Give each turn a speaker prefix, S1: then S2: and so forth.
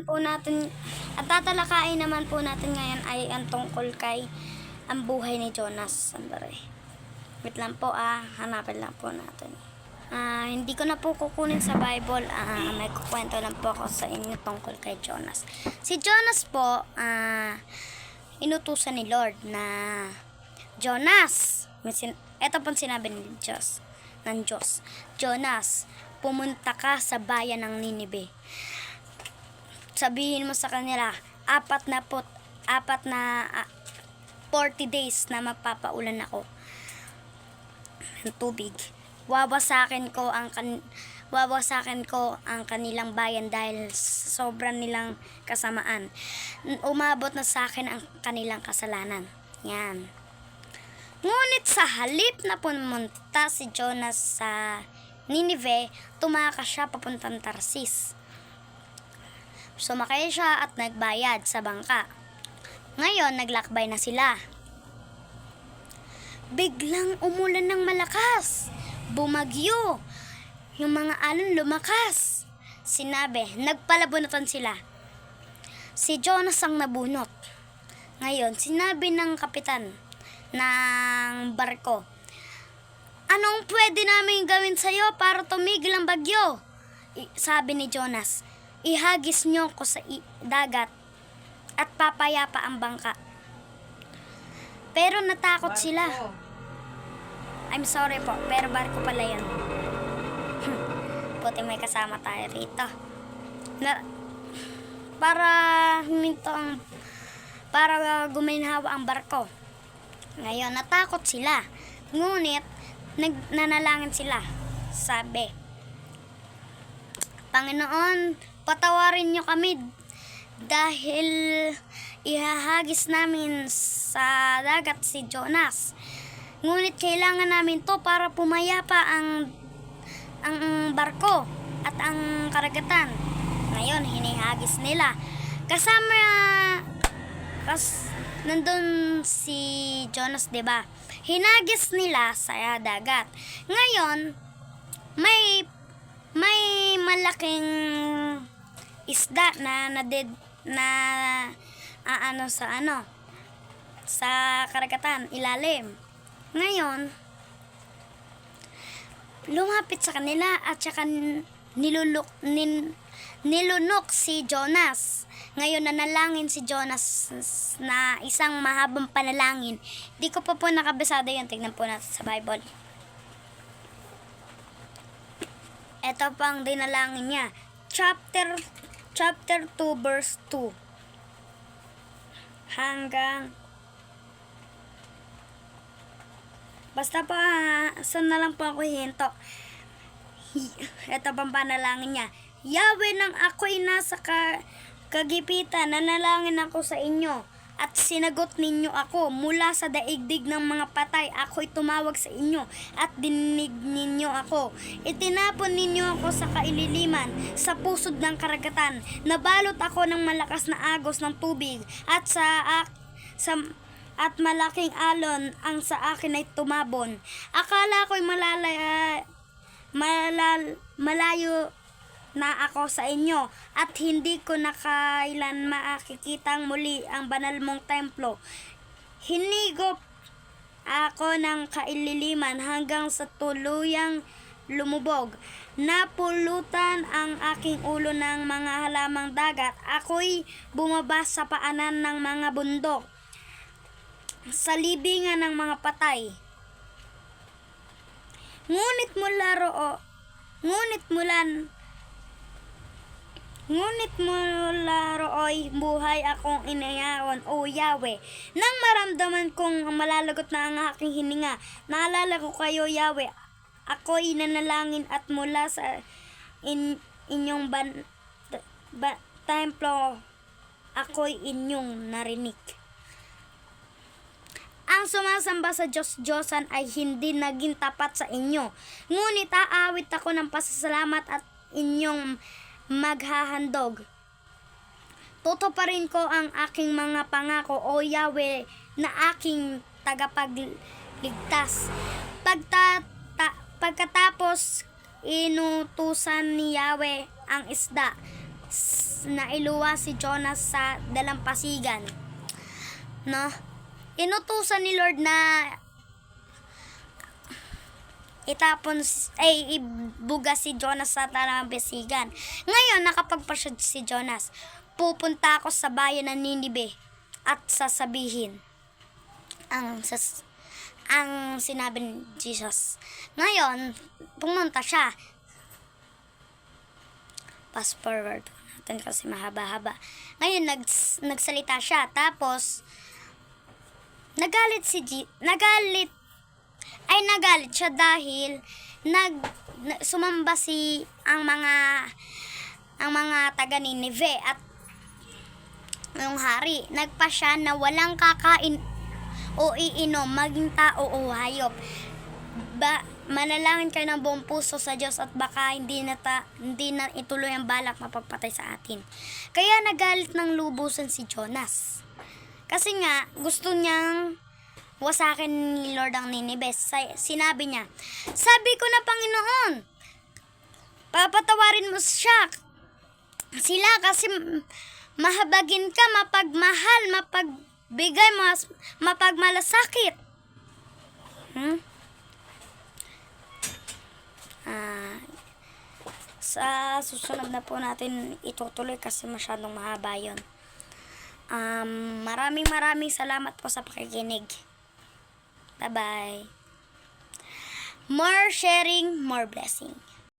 S1: Po natin at tatalakayin naman po natin ngayon ay ang tungkol kay ang buhay ni Jonas. Sandali. Wait lang po, hanapin lang po natin. Hindi ko na po kukunin sa Bible. May kukwento lang po ako sa inyo tungkol kay Jonas. Si Jonas po, inutusan ni Lord na Jonas, ito pong sinabi ng Diyos, Jonas, pumunta ka sa bayan ng Ninive. Sabihin mo sa kanila, 40 days na magpapaulan ako ng tubig. Wawasakin ko ang kanilang bayan dahil sobrang nilang kasamaan. Umabot na sa akin ang kanilang kasalanan. Yan. Ngunit sa halip na pumunta si Jonas sa Ninive, tumakas siya papuntang Tarsis. Sumakay siya at nagbayad sa bangka. Ngayon, naglakbay na sila. Biglang umulan ng malakas. Bumagyo. Yung mga alon lumakas. Sinabi, nagpalabunutan sila. Si Jonas ang nabunot. Ngayon, sinabi ng kapitan ng barko, anong pwede namin gawin sa'yo para tumigil ang bagyo? Sabi ni Jonas, ihagis niyo ko sa dagat at papayapa ang bangka. Pero natakot sila. I'm sorry po, pero barko pala yun. Buti may kasama tayo rito. Para guminhawa ang barko. Ngayon, natakot sila. Ngunit, nanalangin sila. Sabi, Panginoon, patawarin niyo kami dahil ihahagis namin sa dagat si Jonas. Ngunit kailangan namin to para pumayapa ang barko at ang karagatan. Ngayon, hinihagis nila. Nandun si Jonas, 'di ba? Hinagis nila sa dagat. Ngayon, may malaking isda sa karagatan, ilalim. Ngayon, lumapit sa kanila at saka nilunok si Jonas. Ngayon, nanalangin si Jonas na isang mahabang panalangin. Di ko pa po nakabisado yun. Tignan po natin sa Bible. Ito pang dinalangin niya. Chapter 2 verse 2 hanggang basta pa saan na lang po ako hinto. Ito pang panalangin niya. Yahweh, nang ako'y nasa kagipitan, nanalangin ako sa inyo at sinagot ninyo ako mula sa daigdig ng mga patay. Ako'y tumawag sa inyo at dinig ninyo ako. Itinapon ninyo ako sa kaililiman, sa pusod ng karagatan. Nabalot ako ng malakas na agos ng tubig at at malaking alon ang sa akin ay tumabon. Akala ko'y malayo na ako sa inyo at hindi ko na kailan makikitang muli ang banal mong templo. Hinigop ako ng kaililiman hanggang sa tuluyang lumubog. Napulutan ang aking ulo ng mga halamang dagat. Ako'y bumaba sa paanan ng mga bundok, sa libingan ng mga patay. Ngunit mula rooy buhay akong inayaon, O Yahweh. Nang maramdaman kong malalagot na ang aking hininga, naalala ko kayo, Yahweh. Ako'y nanalangin at mula sa inyong templo, ako'y inyong narinig. Ang sumasamba sa Diyos-Diyosan ay hindi naging tapat sa inyo. Ngunit aawit ako ng pasasalamat at inyong maghahandog. Tutuparin ko ang aking mga pangako, O Yahweh, na aking tagapagligtas. Pagkatapos inutusan ni Yahweh ang isda nailuwa si Jonas sa dalampasigan. No? Inutusan ni Lord na ibuga si Jonas sa dalampasigan. Ngayon, nakapagpasya si Jonas. Pupunta ako sa bayan ng Ninive at sasabihin ang sinabi ni Jesus. Ngayon, pumunta siya. Fast forward natin kasi mahaba-haba. Ngayon, nagsalita siya. Tapos, nagalit siya dahil sumamba ang mga taga Ninive at yung hari. Nagpasya na walang kakain o iinom, maging tao o hayop. Manalangin kayo ng buong puso sa Diyos at baka hindi na ituloy ang balak mapagpatay sa atin. Kaya nagalit ng lubusan si Jonas. Kasi nga, gusto niyang wasakin ni Lord ang Ninive. Sinabi niya, sabi ko na Panginoon, papatawarin mo sila kasi mahabagin ka, mapagmahal, mapagbigay, mapagmalasakit. Sa susunod na po natin itutuloy kasi masyadong mahaba yun. Maraming salamat po sa pakikinig. Bye-bye. More sharing, more blessing.